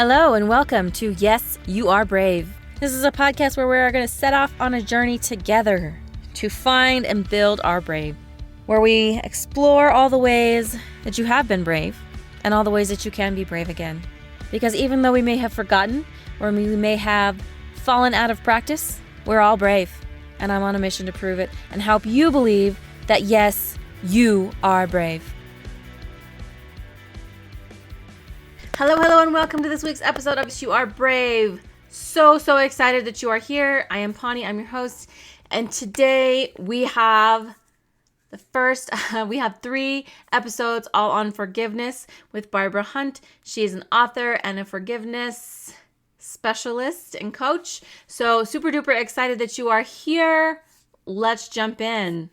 Hello and welcome to Yes, You Are Brave. This is a podcast where we are going to set off on a journey together to find and build our brave, where we explore all the ways that you have been brave and all the ways that you can be brave again. Because even though we may have forgotten or we may have fallen out of practice, we're all brave. And I'm on a mission to prove it and help you believe that yes, you are brave. Hello, and welcome to this week's episode of Yes, You Are Brave. So excited that you are here. I am Pawnee, I'm your host. And today we have we have 3 episodes all on forgiveness with Barbara Hunt. She is an author and a forgiveness specialist and coach. So super duper excited that you are here. Let's jump in.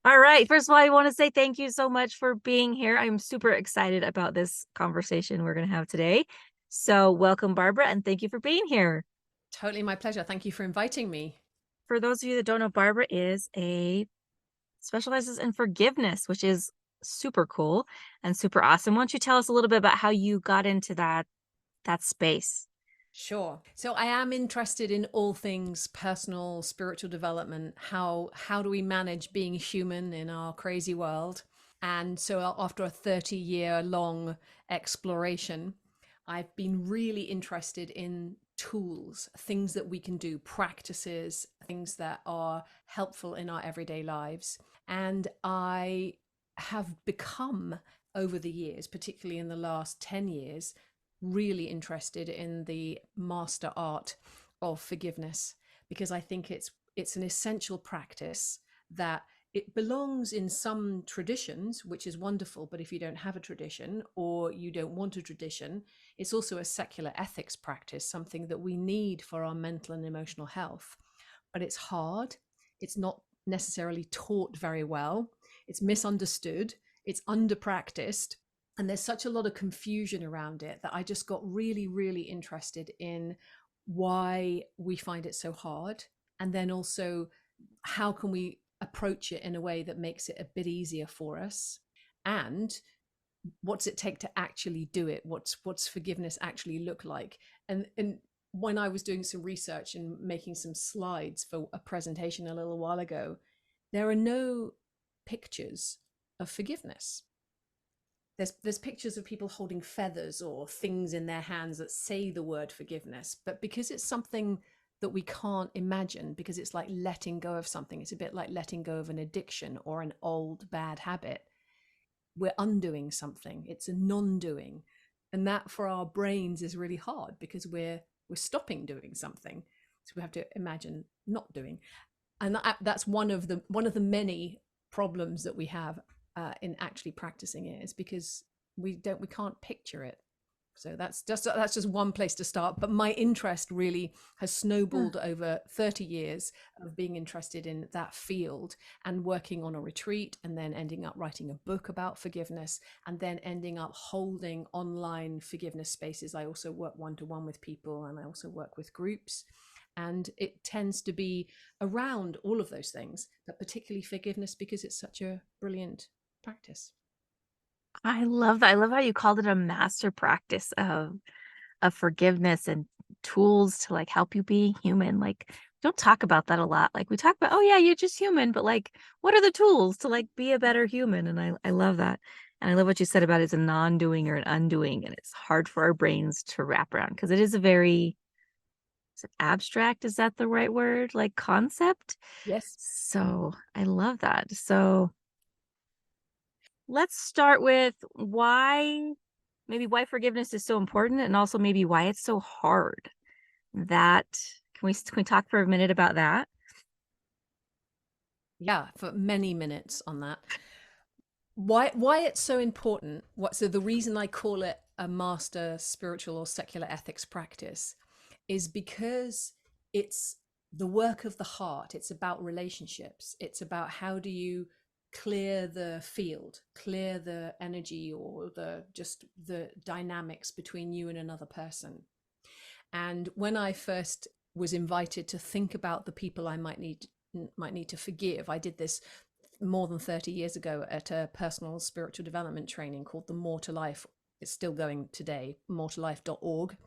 All right. First of all, I want to say thank you so much for being here. I'm super excited about this conversation we're going to have today. So welcome, Barbara, and thank you for being here. Totally my pleasure. Thank you for inviting me. For those of you that don't know, Barbara specializes in forgiveness, which is super cool and super awesome. Why don't you tell us a little bit about how you got into that space? Sure. So I am interested in all things personal, spiritual development. How do we manage being human in our crazy world? And so after a 30-year long exploration, I've been really interested in tools, things that we can do, practices, things that are helpful in our everyday lives. And I have become, over the years, particularly in the last 10 years, really interested in the master art of forgiveness, because I think it's an essential practice that it belongs in some traditions, which is wonderful. But if you don't have a tradition or you don't want a tradition, it's also a secular ethics practice, something that we need for our mental and emotional health. But it's hard. It's not necessarily taught very well. It's misunderstood. It's under practiced. And there's such a lot of confusion around it that I just got really, really interested in why we find it so hard. And then also, how can we approach it in a way that makes it a bit easier for us? And what's it take to actually do it? What's forgiveness actually look like? And when I was doing some research and making some slides for a presentation a little while ago, there are no pictures of forgiveness. There's pictures of people holding feathers or things in their hands that say the word forgiveness, but because it's something that we can't imagine, because it's like letting go of something, it's a bit like letting go of an addiction or an old bad habit. We're undoing something. It's a non-doing, and that for our brains is really hard because we're stopping doing something, so we have to imagine not doing. And that's one of the many problems that we have in actually practicing it, is because we can't picture it. So that's just one place to start. But my interest really has snowballed over 30 years of being interested in that field and working on a retreat, and then ending up writing a book about forgiveness, and then ending up holding online forgiveness spaces. I also work one-to-one with people, and I also work with groups. And it tends to be around all of those things, but particularly forgiveness, because it's such a brilliant practice. I love that. I love how you called it a master practice of forgiveness and tools to like help you be human. Like, we don't talk about that a lot. Like, we talk about, oh yeah, you're just human, but like, what are the tools to like be a better human? And I love that. And I love what you said about it's a non-doing or an undoing, and it's hard for our brains to wrap around because it is a very, is it abstract? Is that the right word? Like concept? Yes. So I love that. So let's start with maybe why forgiveness is so important, and also maybe why it's so hard. That can we talk for a minute about that? Yeah, for many minutes on that. Why it's so important? So the reason I call it a master spiritual or secular ethics practice is because it's the work of the heart. It's about relationships. It's about how do you clear the field, clear the energy, or the dynamics between you and another person. And when I first was invited to think about the people I might need to forgive, I did this more than 30 years ago at a personal spiritual development training called the More to Life It's still going today, moretolife.org,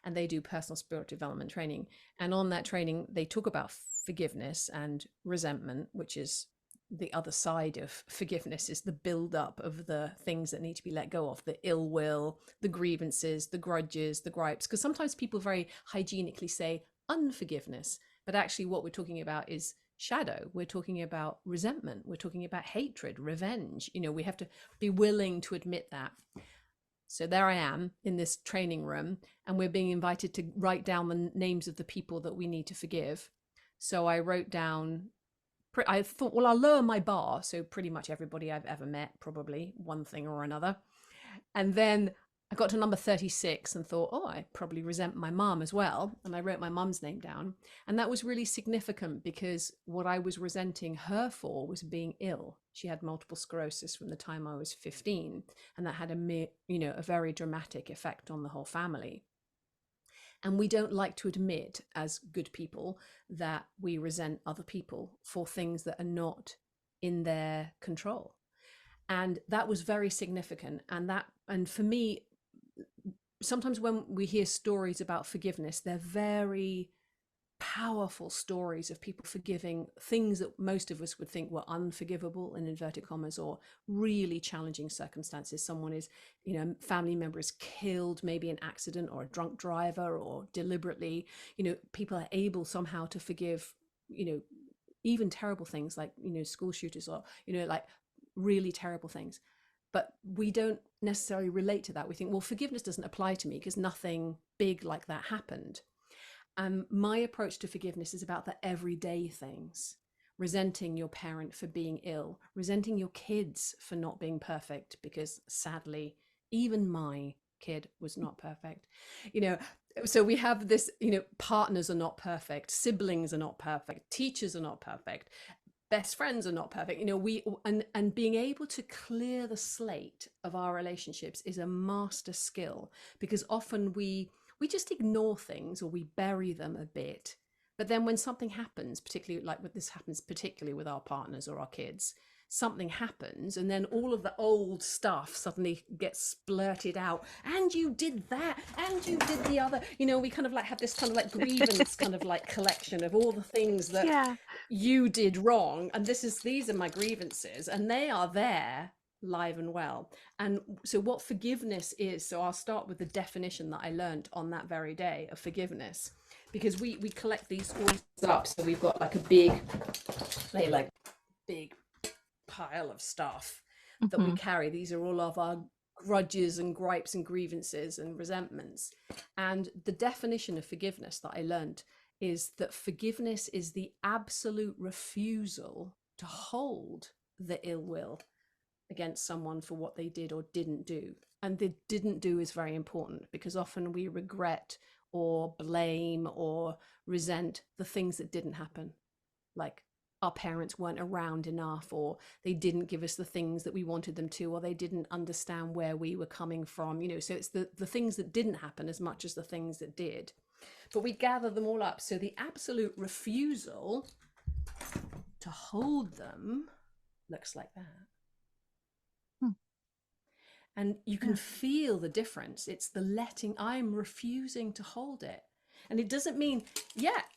and they do personal spirit development training. And on that training, they talk about forgiveness and resentment, which is the other side of forgiveness, is the build-up of the things that need to be let go of, the ill will, the grievances, the grudges, the gripes. Because sometimes people very hygienically say unforgiveness, but actually what we're talking about is shadow. We're talking about resentment. We're talking about hatred, revenge. We have to be willing to admit that. So there I am in this training room, and we're being invited to write down the names of the people that we need to forgive. So I wrote down, I thought, well, I'll lower my bar. So pretty much everybody I've ever met, probably one thing or another. And then I got to number 36 and thought, oh, I probably resent my mum as well. And I wrote my mum's name down. And that was really significant because what I was resenting her for was being ill. She had multiple sclerosis from the time I was 15. And that had a very dramatic effect on the whole family. And we don't like to admit as good people that we resent other people for things that are not in their control. And that was very significant. And for me, sometimes when we hear stories about forgiveness, they're very powerful stories of people forgiving things that most of us would think were unforgivable, in inverted commas, or really challenging circumstances. Someone is, family member is killed, maybe an accident or a drunk driver or deliberately. People are able somehow to forgive, even terrible things like, school shooters, or, like really terrible things. But we don't necessarily relate to that. We think, well, forgiveness doesn't apply to me because nothing big like that happened. My approach to forgiveness is about the everyday things. Resenting your parent for being ill, resenting your kids for not being perfect, because sadly, even my kid was not perfect. So we have this, partners are not perfect, siblings are not perfect, teachers are not perfect, best friends are not perfect. And being able to clear the slate of our relationships is a master skill, because often we just ignore things or we bury them a bit. But then when something happens, particularly like what this happens, particularly with our partners or our kids, something happens and then all of the old stuff suddenly gets splurted out, and you did that and you did the other. We kind of like have this kind of like grievance kind of like collection of all the things that you did wrong, and these are my grievances, and they are there live and well. And so what forgiveness is, so I'll start with the definition that I learned on that very day of forgiveness, because we collect these all up. So we've got like a big pile of stuff that we carry. These are all of our grudges and gripes and grievances and resentments. And the definition of forgiveness that I learned is that forgiveness is the absolute refusal to hold the ill will against someone for what they did or didn't do. And the didn't do is very important, because often we regret or blame or resent the things that didn't happen, like our parents weren't around enough, or they didn't give us the things that we wanted them to, or they didn't understand where we were coming from. So it's the things that didn't happen as much as the things that did. But we gather them all up. So the absolute refusal to hold them looks like that. And you can feel the difference. It's the letting. I'm refusing to hold it. And it doesn't mean,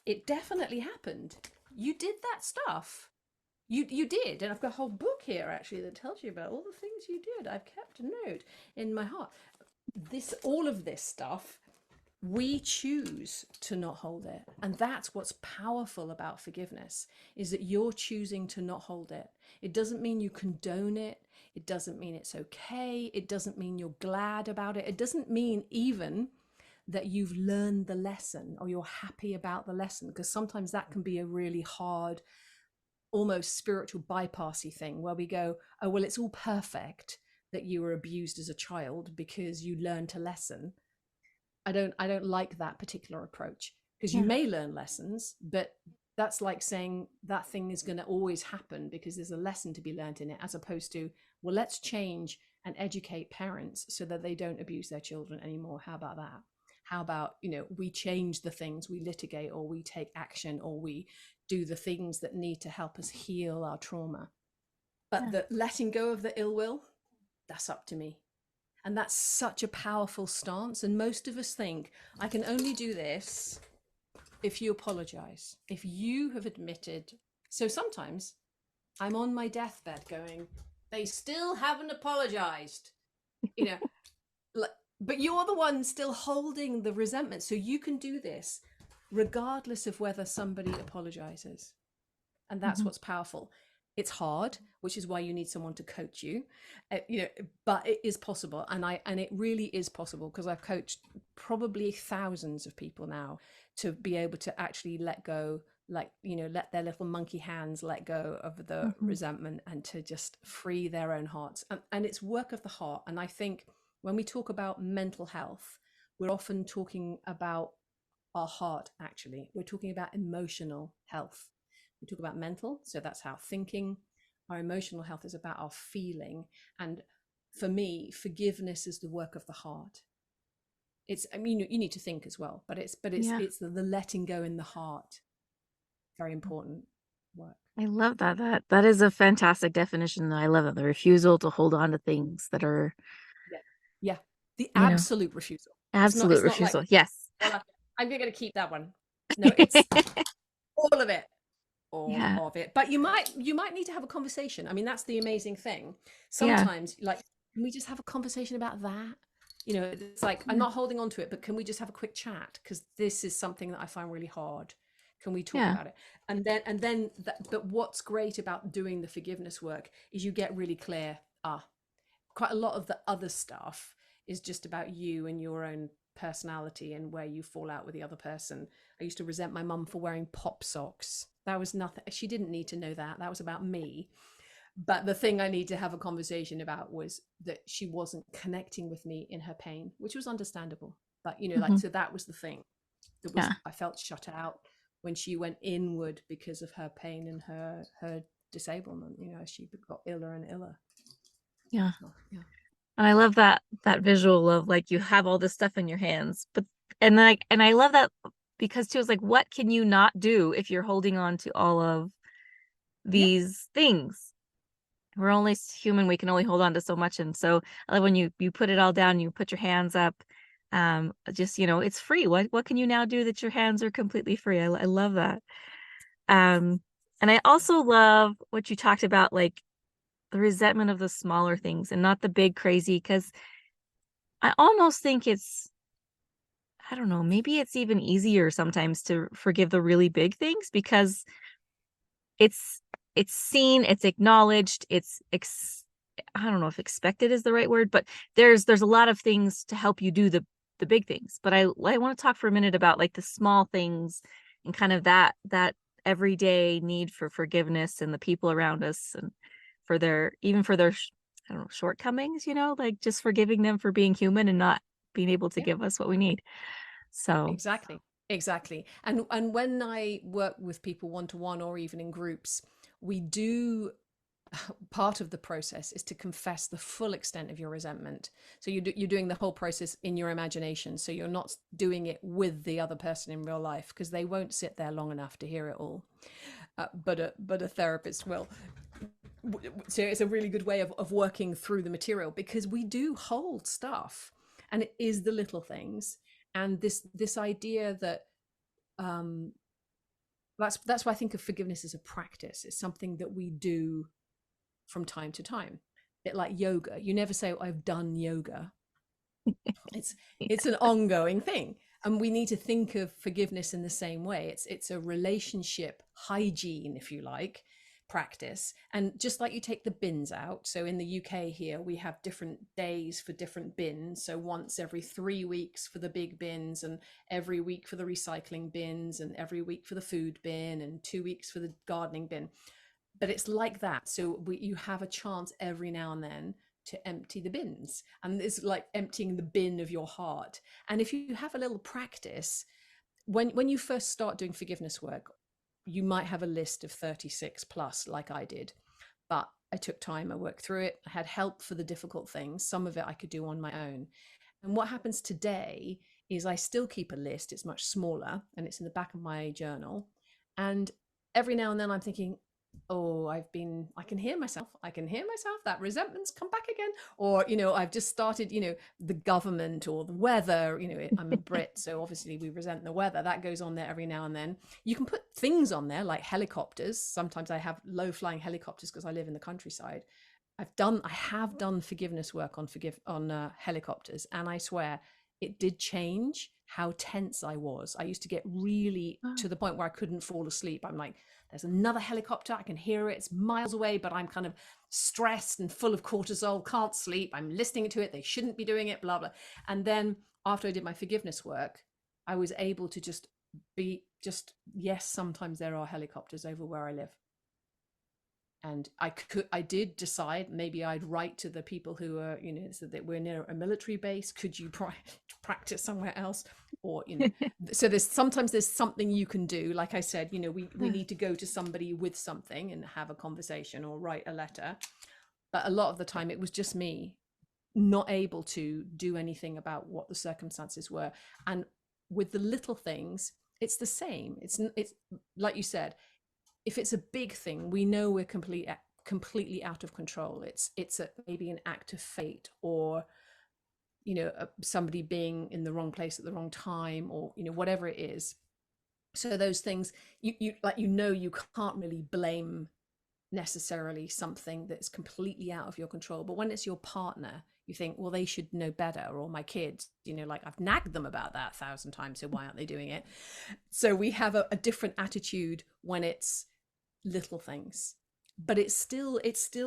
it definitely happened. You did that stuff. You did. And I've got a whole book here actually that tells you about all the things you did. I've kept a note in my heart. All of this stuff, we choose to not hold it. And that's what's powerful about forgiveness, is that you're choosing to not hold it. It doesn't mean you condone it. It doesn't mean it's okay. It doesn't mean you're glad about it. It doesn't mean even that you've learned the lesson or you're happy about the lesson, because sometimes that can be a really hard, almost spiritual bypassy thing, where we go, oh, well, it's all perfect that you were abused as a child because you learned a lesson. I don't like that particular approach, because you may learn lessons, but that's like saying that thing is going to always happen because there's a lesson to be learned in it, as opposed to, well, let's change and educate parents so that they don't abuse their children anymore. How about that? How about, we change the things, we litigate, or we take action, or we do the things that need to help us heal our trauma. But the letting go of the ill will, that's up to me. And that's such a powerful stance. And most of us think, I can only do this if you apologize, if you have admitted. So sometimes I'm on my deathbed going, they still haven't apologized, you know, but you're the one still holding the resentment. So you can do this regardless of whether somebody apologizes. And that's Mhm. what's powerful. It's hard, which is why you need someone to coach you, but it is possible. And it really is possible, because I've coached probably thousands of people now to be able to actually let go, like, let their little monkey hands let go of the Mhm. resentment, and to just free their own hearts. And it's work of the heart. And I think when we talk about mental health, we're often talking about our heart. Actually, we're talking about emotional health. We talk about mental, so that's our thinking. Our emotional health is about our feeling. And for me, forgiveness is the work of the heart. It's, I mean, you need to think as well, but Yeah. it's the letting go in the heart. Very important work. I love that. That is a fantastic definition. I love it. The refusal to hold on to things that are, Yeah, yeah. The you know, absolute refusal. It's not. absolute It's not like, refusal. Yes. well, I'm going to keep that one. No, it's all of it. All Yeah. of it. But you might need to have a conversation. I mean, that's the amazing thing. Yeah. Sometimes, like, can we just have a conversation about that? It's like, I'm Yeah. not holding on to it, but can we just have a quick chat, because this is something that I find really hard. Can we talk Yeah. about it? But what's great about doing the forgiveness work is you get really clear. Quite a lot of the other stuff is just about you and your own personality and where you fall out with the other person. I used to resent my mum for wearing pop socks. That was nothing. She didn't need to know that. That was about me. But the thing I need to have a conversation about was that she wasn't connecting with me in her pain, which was understandable. But, like, Mhm. so that was the thing that was, Yeah. I felt shut out when she went inward because of her pain and her disablement. She got iller and iller. Yeah. So, yeah. And I love that visual of like you have all this stuff in your hands, but and I love that because too, it's like what can you not do if you're holding on to all of Yeah. these things? We're only human, we can only hold on to so much. And so I love when you put it all down, you put your hands up. Just it's free. What can you now do that your hands are completely free? I love that. Um, and I also love what you talked about, like the resentment of the smaller things and not the big crazy, because I almost think I don't know, maybe it's even easier sometimes to forgive the really big things because it's it's seen, it's acknowledged, I don't know if expected is the right word, but there's a lot of things to help you do the big things. But I want to talk for a minute about like the small things and kind of that everyday need for forgiveness and the people around us and for their even for their I don't know, shortcomings, like just forgiving them for being human and not being able to Yeah. give us what we need. So, Exactly. Exactly. And when I work with people one to one or even in groups, we do, part of the process is to confess the full extent of your resentment. So you're doing the whole process in your imagination. So you're not doing it with the other person in real life, because they won't sit there long enough to hear it all. But a therapist will. So it's a really good way of working through the material, because we do hold stuff, and it is the little things. And this idea that, um that's why I think of forgiveness as a practice. It's something that we do from time to time. A bit like yoga. You never say, oh, I've done yoga. it's it's an ongoing thing, and we need to think of forgiveness in the same way. It's a relationship hygiene, if you like, practice. And just like you take the bins out, so in the UK here we have different days for different bins. So once every 3 weeks for the big bins, and every week for the recycling bins, and every week for the food bin, and 2 weeks for the gardening bin. But it's like that. So you have a chance every now and then to empty the bins, and it's like emptying the bin of your heart. And if you have a little practice, when you first start doing forgiveness work, you might have a list of 36 plus, like I did. But I took time, I worked through it, I had help for the difficult things. Some of it I could do on my own. And what happens today is I still keep a list. It's much smaller, and it's in the back of my journal. And every now and then I'm thinking, oh, I can hear myself. I can hear myself. That resentment's come back again. Or, I've just started, the government or the weather. I'm a Brit, so obviously we resent the weather. That goes on there every now and then. You can put things on there like helicopters. Sometimes I have low flying helicopters because I live in the countryside. I have done forgiveness work on helicopters, and I swear it did change how tense I was. I used to get really Oh. to the point where I couldn't fall asleep. I'm like, there's another helicopter. I can hear it. It's miles away, but I'm kind of stressed and full of cortisol, can't sleep. I'm listening to it. They shouldn't be doing it, blah, blah. And then after I did my forgiveness work, I was able to yes, sometimes there are helicopters over where I live. And I did decide maybe I'd write to the people who are, so that we're near a military base. Could you practice somewhere else? Or, so sometimes there's something you can do. Like I said, we need to go to somebody with something and have a conversation or write a letter. But a lot of the time it was just me not able to do anything about what the circumstances were. And with the little things, it's the same. It's like you said, if it's a big thing, we know we're completely out of control. It's maybe an act of fate, or somebody being in the wrong place at the wrong time, or whatever it is. So those things, you can't really blame necessarily something that's completely out of your control. But when it's your partner, you think, well, they should know better, or my kids, like I've nagged them about that 1,000 times, so why aren't they doing it? So we have a different attitude when it's little things, but it's still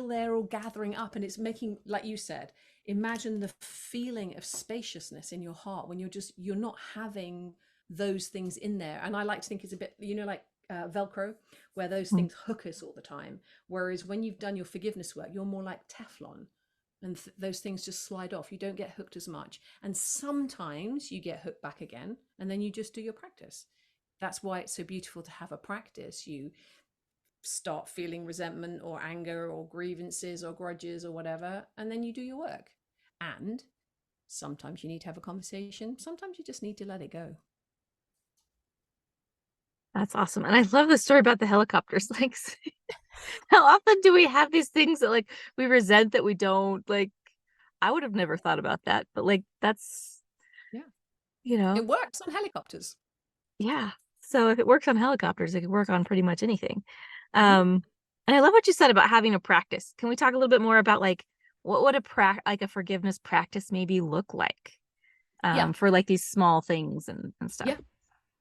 there all gathering up, and it's making, like you said, imagine the feeling of spaciousness in your heart when you're not having those things in there. And I like to think it's a bit, like Velcro, where those things hook us all the time, whereas when you've done your forgiveness work, you're more like Teflon, and those things just slide off. You don't get hooked as much, and sometimes you get hooked back again, and then you just do your practice. That's why it's so beautiful to have a practice. You start feeling resentment or anger or grievances or grudges or whatever, and then you do your work. And sometimes you need to have a conversation, sometimes you just need to let it go. That's awesome. And I love the story about the helicopters. Like, how often do we have these things that like we resent that we don't like? I would have never thought about that, but like that's, Yeah, you know, it works on helicopters. yeah. So if it works on helicopters, it could work on pretty much anything. Mm-hmm. And I love what you said about having a practice. Can we talk a little bit more about like what would like a forgiveness practice maybe look like Yeah, for like these small things and stuff? yeah,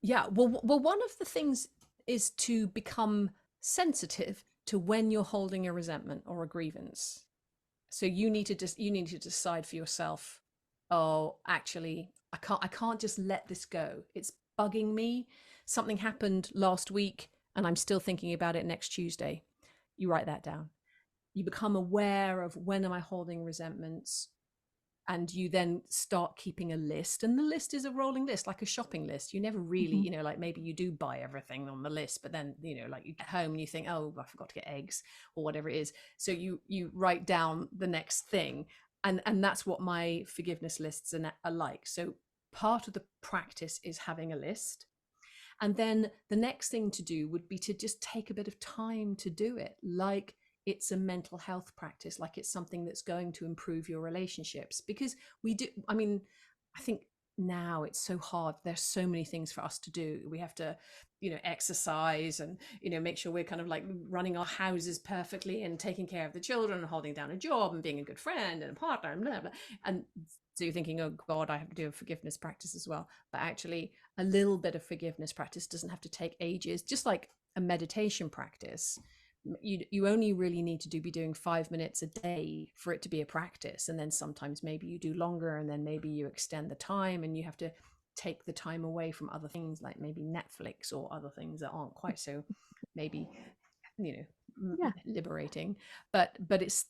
yeah. Well, one of the things is to become sensitive to when you're holding a resentment or a grievance. So you need to decide for yourself, oh, actually I can't just let this go. It's bugging me. Something happened last week and I'm still thinking about it next Tuesday. You write that down. You become aware of, when am I holding resentments, and you then start keeping a list. And the list is a rolling list, like a shopping list. You never really, Mhm. like maybe you do buy everything on the list, but then like you get home and you think, oh, I forgot to get eggs or whatever it is. So you write down the next thing. And that's what my forgiveness lists are like. So part of the practice is having a list, and then the next thing to do would be to just take a bit of time to do it, like it's a mental health practice, like it's something that's going to improve your relationships. Because we do, I mean, I think now it's so hard. There's so many things for us to do. We have to, exercise and, make sure we're kind of like running our houses perfectly and taking care of the children and holding down a job and being a good friend and a partner and blah, blah. And so you're thinking, oh God, I have to do a forgiveness practice as well. But actually, a little bit of forgiveness practice doesn't have to take ages. Just like a meditation practice, you only really need to be doing 5 minutes a day for it to be a practice. And then sometimes maybe you do longer, and then maybe you extend the time, and you have to take the time away from other things like maybe Netflix or other things that aren't quite so maybe you know Yeah. liberating. But it's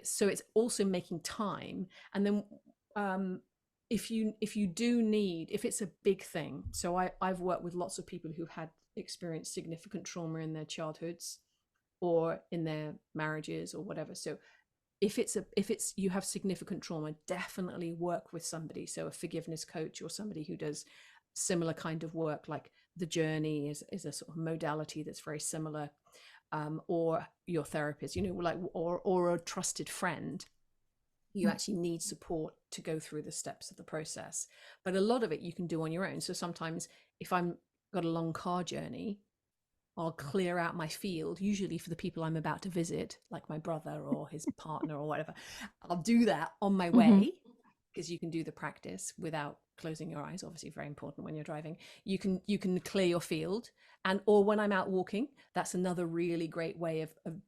so it's also making time. And then if you do need, if it's a big thing, so I've worked with lots of people who had experienced significant trauma in their childhoods or in their marriages or whatever. So if it's you have significant trauma, definitely work with somebody, so a forgiveness coach or somebody who does similar kind of work. Like the journey is a sort of modality that's very similar. or your therapist, like, or a trusted friend. You actually need support to go through the steps of the process. But a lot of it you can do on your own. So sometimes if I'm got a long car journey, I'll clear out my field, usually for the people I'm about to visit, like my brother or his partner or whatever. I'll do that on my way, because you can do the practice without closing your eyes. Obviously very important when you're driving. You can clear your field, or when I'm out walking, that's another really great way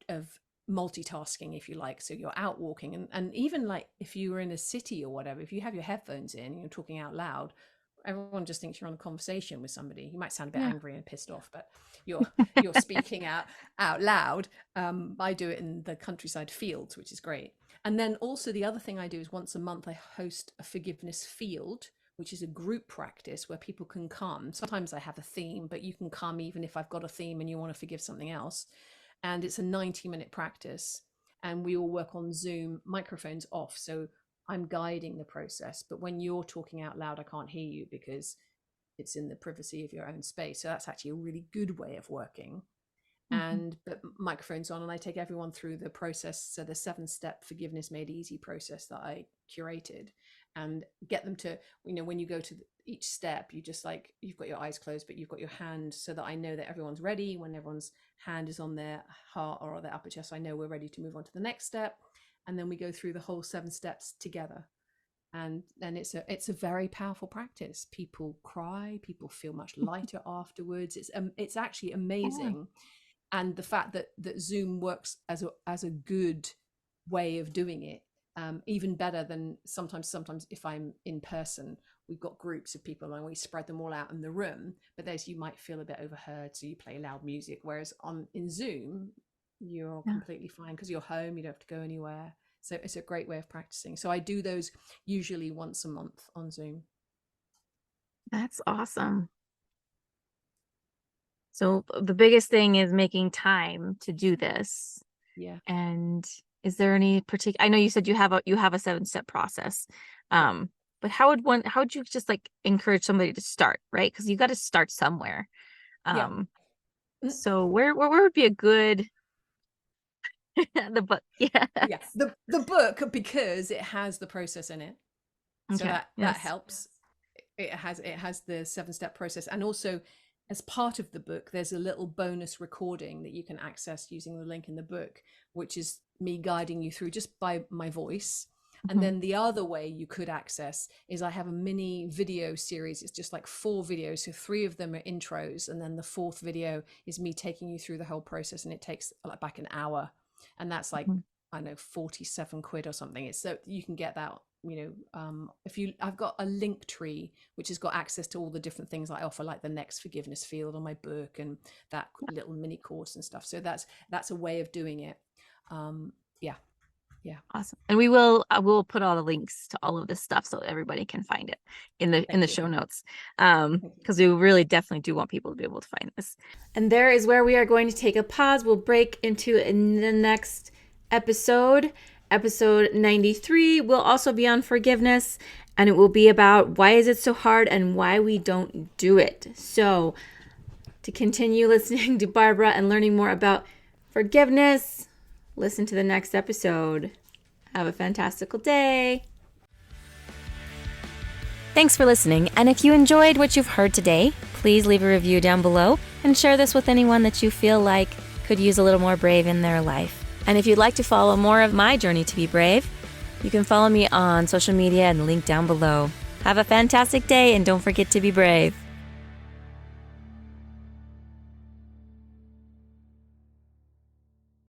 of multitasking, if you like. So you're out walking, and even like if you were in a city or whatever, if you have your headphones in and you're talking out loud, everyone just thinks you're on a conversation with somebody. You might sound a bit angry and pissed off, but you're speaking out loud. I do it in the countryside fields, which is great. And then also the other thing I do is once a month I host a forgiveness field, which is a group practice where people can come. Sometimes I have a theme, but you can come even if I've got a theme and you want to forgive something else. And it's a 90-minute practice, and we all work on Zoom, microphones off. So I'm guiding the process, but when you're talking out loud, I can't hear you because it's in the privacy of your own space. So that's actually a really good way of working. But microphones on, and I take everyone through the process. So the 7-step forgiveness made easy process that I curated, and get them to, when you go to each step, you just like, you've got your eyes closed, but you've got your hand, so that I know that everyone's ready. When everyone's hand is on their heart or their upper chest, I know we're ready to move on to the next step. And then we go through the whole 7 steps together. And then it's a very powerful practice. People cry, people feel much lighter afterwards. It's actually amazing. And the fact that Zoom works as a good way of doing it, even better than sometimes if I'm in person, we've got groups of people and we spread them all out in the room, but you might feel a bit overheard, so you play loud music. Whereas in Zoom, you're completely fine because you're home, you don't have to go anywhere. So it's a great way of practicing. So I do those usually once a month on Zoom. That's awesome. So the biggest thing is making time to do this. Yeah. And is there any particular, I know you said you have a 7-step process. But how would you just like encourage somebody to start, right? Because you got to start somewhere. So where would be a good the book? The book, because it has the process in it, so that helps. It has the 7-step process, and also as part of the book there's a little bonus recording that you can access using the link in the book, which is me guiding you through just by my voice. And then the other way you could access is I have a mini video series. It's just like 4 videos. So 3 of them are intros. And then the 4th video is me taking you through the whole process. And it takes like back an hour. And that's like, I don't know, 47 quid or something. It's so you can get that, I've got a link tree, which has got access to all the different things I offer, like the next forgiveness field on my book and that little mini course and stuff. So that's a way of doing it. Yeah. Awesome. And we'll put all the links to all of this stuff so everybody can find it in the show notes. Because we really definitely do want people to be able to find this. And there is where we are going to take a pause. We'll break into the next episode. Episode 93 will also be on forgiveness, and it will be about why is it so hard and why we don't do it. So to continue listening to Barbara and learning more about forgiveness, listen to the next episode. Have a fantastical day. Thanks for listening, and if you enjoyed what you've heard today, please leave a review down below and share this with anyone that you feel like could use a little more brave in their life. And if you'd like to follow more of my journey to be brave, you can follow me on social media and link down below. Have a fantastic day, and don't forget to be brave.